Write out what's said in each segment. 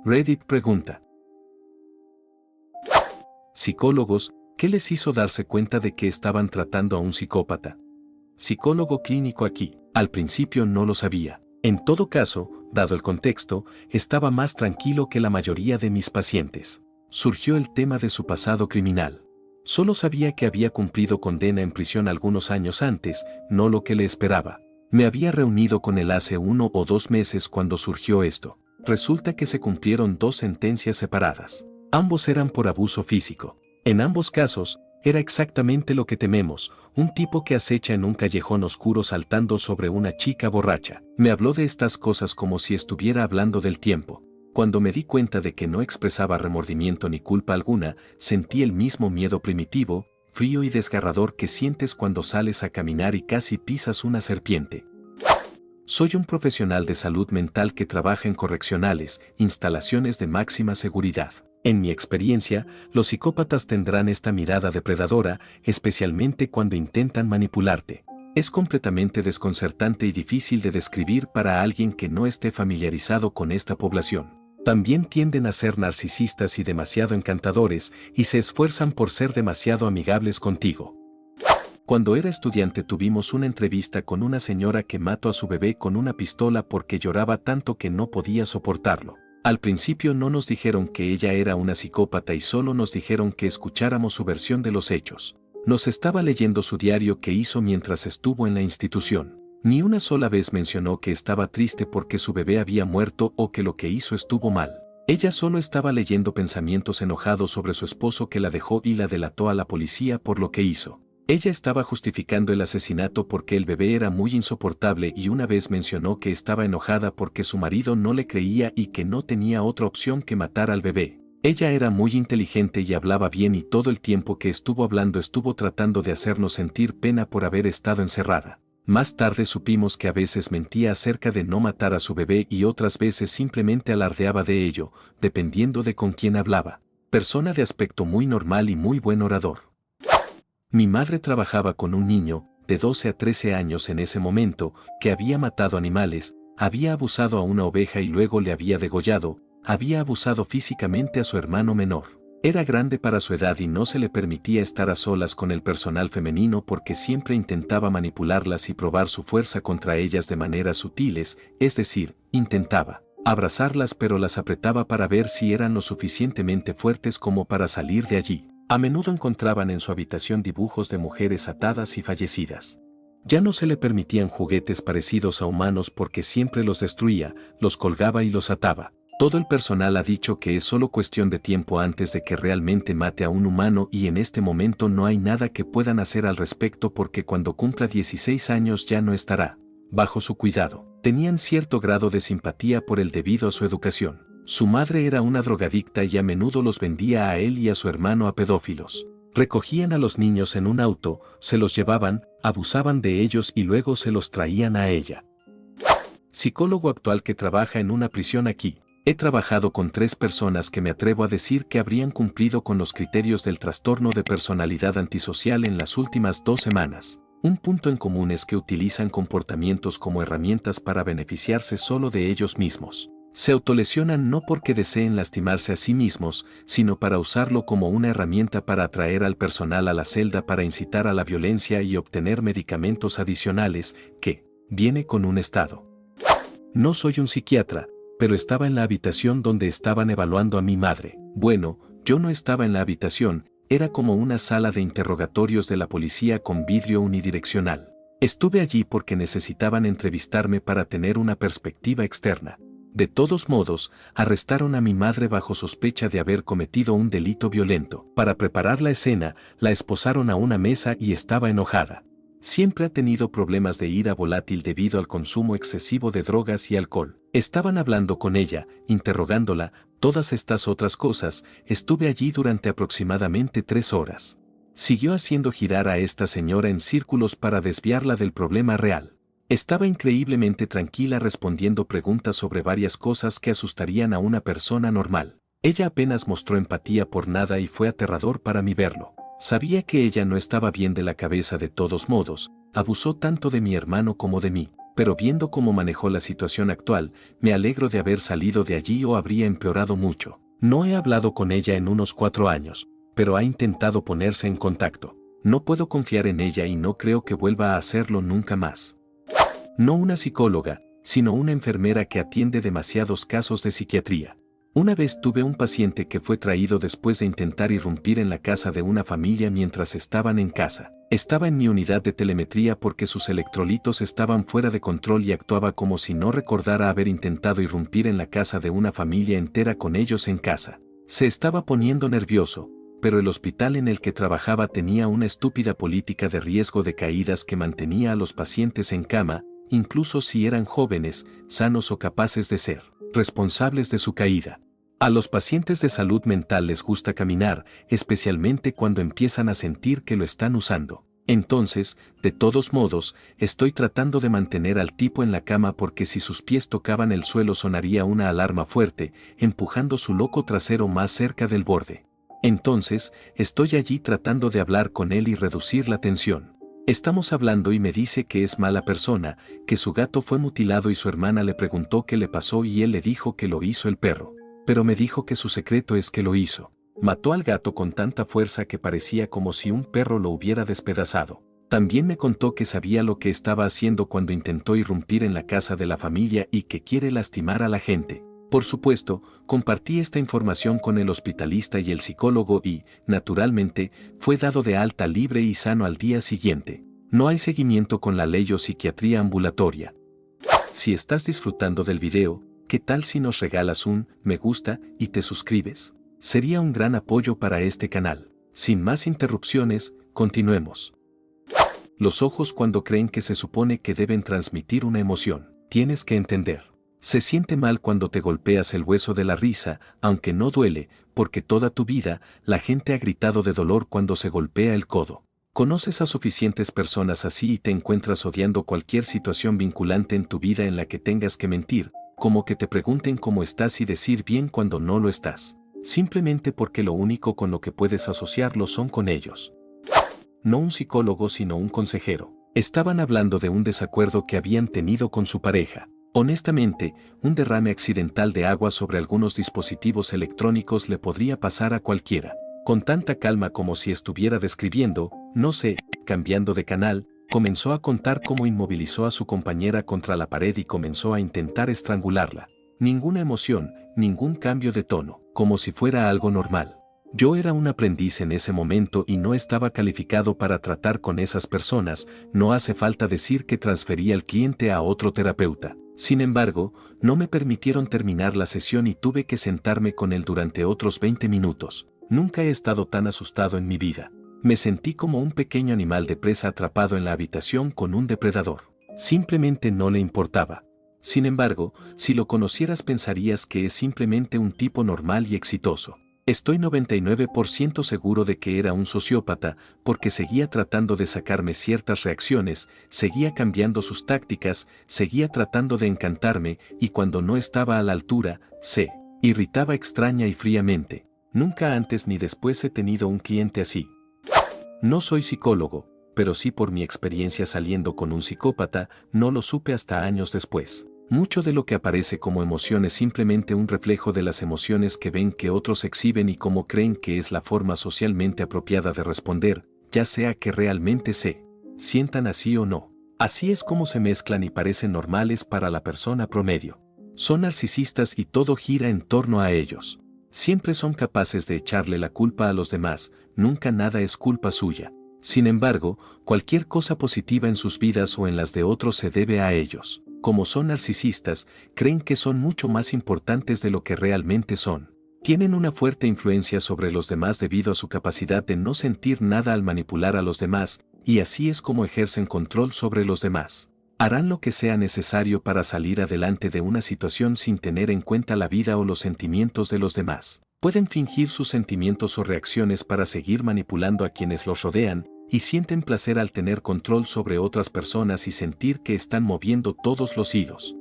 Reddit pregunta. Psicólogos, ¿qué les hizo darse cuenta de que estaban tratando a un psicópata? Psicólogo clínico aquí. Al principio no lo sabía. En todo caso, dado el contexto, estaba más tranquilo que la mayoría de mis pacientes. Surgió el tema de su pasado criminal. Solo sabía que había cumplido condena en prisión algunos años antes, no lo que le esperaba. Me había reunido con él hace 1 o 2 meses cuando surgió esto. Resulta que se cumplieron 2 sentencias separadas. Ambos eran por abuso físico. En ambos casos, era exactamente lo que tememos, un tipo que acecha en un callejón oscuro saltando sobre una chica borracha. Me habló de estas cosas como si estuviera hablando del tiempo. Cuando me di cuenta de que no expresaba remordimiento ni culpa alguna, sentí el mismo miedo primitivo, frío y desgarrador que sientes cuando sales a caminar y casi pisas una serpiente. Soy un profesional de salud mental que trabaja en correccionales, instalaciones de máxima seguridad. En mi experiencia, los psicópatas tendrán esta mirada depredadora, especialmente cuando intentan manipularte. Es completamente desconcertante y difícil de describir para alguien que no esté familiarizado con esta población. También tienden a ser narcisistas y demasiado encantadores, y se esfuerzan por ser demasiado amigables contigo. Cuando era estudiante tuvimos una entrevista con una señora que mató a su bebé con una pistola porque lloraba tanto que no podía soportarlo. Al principio no nos dijeron que ella era una psicópata y solo nos dijeron que escucháramos su versión de los hechos. Nos estaba leyendo su diario que hizo mientras estuvo en la institución. Ni una sola vez mencionó que estaba triste porque su bebé había muerto o que lo que hizo estuvo mal. Ella solo estaba leyendo pensamientos enojados sobre su esposo que la dejó y la delató a la policía por lo que hizo. Ella estaba justificando el asesinato porque el bebé era muy insoportable y una vez mencionó que estaba enojada porque su marido no le creía y que no tenía otra opción que matar al bebé. Ella era muy inteligente y hablaba bien y todo el tiempo que estuvo hablando estuvo tratando de hacernos sentir pena por haber estado encerrada. Más tarde supimos que a veces mentía acerca de no matar a su bebé y otras veces simplemente alardeaba de ello, dependiendo de con quién hablaba. Persona de aspecto muy normal y muy buen orador. Mi madre trabajaba con un niño, de 12 a 13 años en ese momento, que había matado animales, había abusado a una oveja y luego le había degollado, había abusado físicamente a su hermano menor. Era grande para su edad y no se le permitía estar a solas con el personal femenino porque siempre intentaba manipularlas y probar su fuerza contra ellas de maneras sutiles, es decir, intentaba abrazarlas pero las apretaba para ver si eran lo suficientemente fuertes como para salir de allí. A menudo encontraban en su habitación dibujos de mujeres atadas y fallecidas. Ya no se le permitían juguetes parecidos a humanos porque siempre los destruía, los colgaba y los ataba. Todo el personal ha dicho que es solo cuestión de tiempo antes de que realmente mate a un humano y en este momento no hay nada que puedan hacer al respecto porque cuando cumpla 16 años ya no estará bajo su cuidado. Tenían cierto grado de simpatía por él debido a su educación. Su madre era una drogadicta y a menudo los vendía a él y a su hermano a pedófilos. Recogían a los niños en un auto, se los llevaban, abusaban de ellos y luego se los traían a ella. Psicólogo actual que trabaja en una prisión aquí. He trabajado con 3 personas que me atrevo a decir que habrían cumplido con los criterios del trastorno de personalidad antisocial en las últimas 2 semanas. Un punto en común es que utilizan comportamientos como herramientas para beneficiarse solo de ellos mismos. Se autolesionan no porque deseen lastimarse a sí mismos, sino para usarlo como una herramienta para atraer al personal a la celda para incitar a la violencia y obtener medicamentos adicionales, que viene con un estado. No soy un psiquiatra, pero estaba en la habitación donde estaban evaluando a mi madre. Bueno, yo no estaba en la habitación, era como una sala de interrogatorios de la policía con vidrio unidireccional. Estuve allí porque necesitaban entrevistarme para tener una perspectiva externa. De todos modos, arrestaron a mi madre bajo sospecha de haber cometido un delito violento. Para preparar la escena, la esposaron a una mesa y estaba enojada. Siempre ha tenido problemas de ira volátil debido al consumo excesivo de drogas y alcohol. Estaban hablando con ella, interrogándola, todas estas otras cosas. Estuve allí durante aproximadamente 3 horas. Siguió haciendo girar a esta señora en círculos para desviarla del problema real. Estaba increíblemente tranquila respondiendo preguntas sobre varias cosas que asustarían a una persona normal. Ella apenas mostró empatía por nada y fue aterrador para mí verlo. Sabía que ella no estaba bien de la cabeza de todos modos, abusó tanto de mi hermano como de mí, pero viendo cómo manejó la situación actual, me alegro de haber salido de allí o habría empeorado mucho. No he hablado con ella en unos 4 años, pero ha intentado ponerse en contacto. No puedo confiar en ella y no creo que vuelva a hacerlo nunca más. No una psicóloga, sino una enfermera que atiende demasiados casos de psiquiatría. Una vez tuve un paciente que fue traído después de intentar irrumpir en la casa de una familia mientras estaban en casa. Estaba en mi unidad de telemetría porque sus electrolitos estaban fuera de control y actuaba como si no recordara haber intentado irrumpir en la casa de una familia entera con ellos en casa. Se estaba poniendo nervioso, pero el hospital en el que trabajaba tenía una estúpida política de riesgo de caídas que mantenía a los pacientes en cama, incluso si eran jóvenes, sanos o capaces de ser responsables de su caída. A los pacientes de salud mental les gusta caminar, especialmente cuando empiezan a sentir que lo están usando. Entonces, de todos modos, estoy tratando de mantener al tipo en la cama porque si sus pies tocaban el suelo sonaría una alarma fuerte, empujando su loco trasero más cerca del borde. Entonces, estoy allí tratando de hablar con él y reducir la tensión. Estamos hablando y me dice que es mala persona, que su gato fue mutilado y su hermana le preguntó qué le pasó y él le dijo que lo hizo el perro. Pero me dijo que su secreto es que lo hizo. Mató al gato con tanta fuerza que parecía como si un perro lo hubiera despedazado. También me contó que sabía lo que estaba haciendo cuando intentó irrumpir en la casa de la familia y que quiere lastimar a la gente. Por supuesto, compartí esta información con el hospitalista y el psicólogo y, naturalmente, fue dado de alta libre y sano al día siguiente. No hay seguimiento con la ley o psiquiatría ambulatoria. Si estás disfrutando del video, ¿qué tal si nos regalas un me gusta y te suscribes? Sería un gran apoyo para este canal. Sin más interrupciones, continuemos. Los ojos cuando creen que se supone que deben transmitir una emoción. Tienes que entender. Se siente mal cuando te golpeas el hueso de la risa, aunque no duele, porque toda tu vida la gente ha gritado de dolor cuando se golpea el codo. Conoces a suficientes personas así y te encuentras odiando cualquier situación vinculante en tu vida en la que tengas que mentir, como que te pregunten cómo estás y decir bien cuando no lo estás. Simplemente porque lo único con lo que puedes asociarlo son con ellos. No un psicólogo sino un consejero. Estaban hablando de un desacuerdo que habían tenido con su pareja. Honestamente, un derrame accidental de agua sobre algunos dispositivos electrónicos le podría pasar a cualquiera. Con tanta calma como si estuviera describiendo, no sé, cambiando de canal, comenzó a contar cómo inmovilizó a su compañera contra la pared y comenzó a intentar estrangularla. Ninguna emoción, ningún cambio de tono, como si fuera algo normal. Yo era un aprendiz en ese momento y no estaba calificado para tratar con esas personas, no hace falta decir que transferí al cliente a otro terapeuta. Sin embargo, no me permitieron terminar la sesión y tuve que sentarme con él durante otros 20 minutos. Nunca he estado tan asustado en mi vida. Me sentí como un pequeño animal de presa atrapado en la habitación con un depredador. Simplemente no le importaba. Sin embargo, si lo conocieras pensarías que es simplemente un tipo normal y exitoso. Estoy 99% seguro de que era un sociópata, porque seguía tratando de sacarme ciertas reacciones, seguía cambiando sus tácticas, seguía tratando de encantarme, y cuando no estaba a la altura, se irritaba extraña y fríamente. Nunca antes ni después he tenido un cliente así. No soy psicólogo, pero sí por mi experiencia saliendo con un psicópata, no lo supe hasta años después. Mucho de lo que aparece como emoción es simplemente un reflejo de las emociones que ven que otros exhiben y cómo creen que es la forma socialmente apropiada de responder, ya sea que realmente se sientan así o no. Así es como se mezclan y parecen normales para la persona promedio. Son narcisistas y todo gira en torno a ellos. Siempre son capaces de echarle la culpa a los demás, nunca nada es culpa suya. Sin embargo, cualquier cosa positiva en sus vidas o en las de otros se debe a ellos. Como son narcisistas, creen que son mucho más importantes de lo que realmente son. Tienen una fuerte influencia sobre los demás debido a su capacidad de no sentir nada al manipular a los demás, y así es como ejercen control sobre los demás. Harán lo que sea necesario para salir adelante de una situación sin tener en cuenta la vida o los sentimientos de los demás. Pueden fingir sus sentimientos o reacciones para seguir manipulando a quienes los rodean, y sienten placer al tener control sobre otras personas y sentir que están moviendo todos los hilos.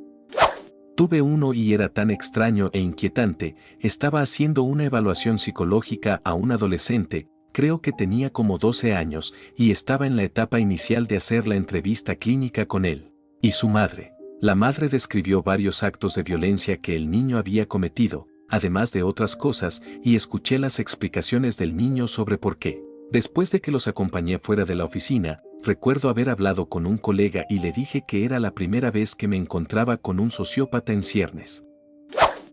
Tuve uno y era tan extraño e inquietante, estaba haciendo una evaluación psicológica a un adolescente, creo que tenía como 12 años, y estaba en la etapa inicial de hacer la entrevista clínica con él. ¿Y su madre? La madre describió varios actos de violencia que el niño había cometido, además de otras cosas, y escuché las explicaciones del niño sobre por qué. Después de que los acompañé fuera de la oficina, recuerdo haber hablado con un colega y le dije que era la primera vez que me encontraba con un sociópata en ciernes.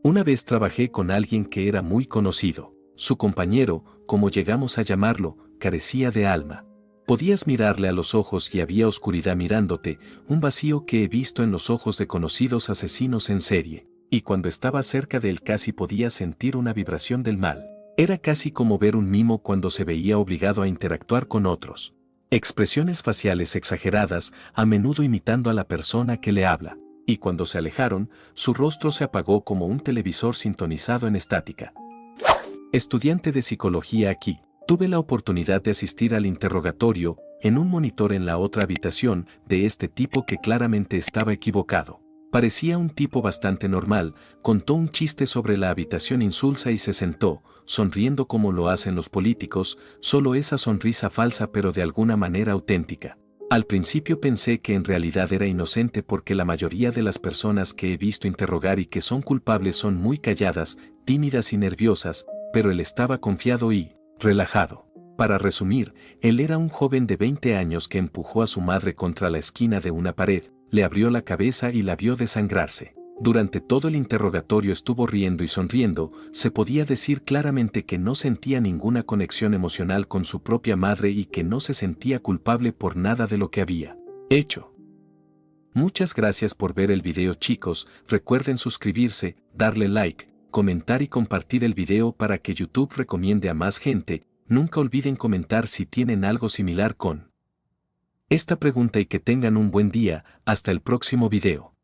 Una vez trabajé con alguien que era muy conocido. Su compañero, como llegamos a llamarlo, carecía de alma. Podías mirarle a los ojos y había oscuridad mirándote, un vacío que he visto en los ojos de conocidos asesinos en serie. Y cuando estaba cerca de él casi podía sentir una vibración del mal. Era casi como ver un mimo cuando se veía obligado a interactuar con otros. Expresiones faciales exageradas, a menudo imitando a la persona que le habla. Y cuando se alejaron, su rostro se apagó como un televisor sintonizado en estática. Estudiante de psicología aquí, tuve la oportunidad de asistir al interrogatorio, en un monitor en la otra habitación, de este tipo que claramente estaba equivocado. Parecía un tipo bastante normal, contó un chiste sobre la habitación insulsa y se sentó, sonriendo como lo hacen los políticos, solo esa sonrisa falsa pero de alguna manera auténtica. Al principio pensé que en realidad era inocente porque la mayoría de las personas que he visto interrogar y que son culpables son muy calladas, tímidas y nerviosas, pero él estaba confiado y relajado. Para resumir, él era un joven de 20 años que empujó a su madre contra la esquina de una pared, le abrió la cabeza y la vio desangrarse. Durante todo el interrogatorio estuvo riendo y sonriendo, se podía decir claramente que no sentía ninguna conexión emocional con su propia madre y que no se sentía culpable por nada de lo que había hecho. Muchas gracias por ver el video, chicos, recuerden suscribirse, darle like, comentar y compartir el video para que YouTube recomiende a más gente. Nunca olviden comentar si tienen algo similar con esta pregunta y que tengan un buen día. Hasta el próximo video.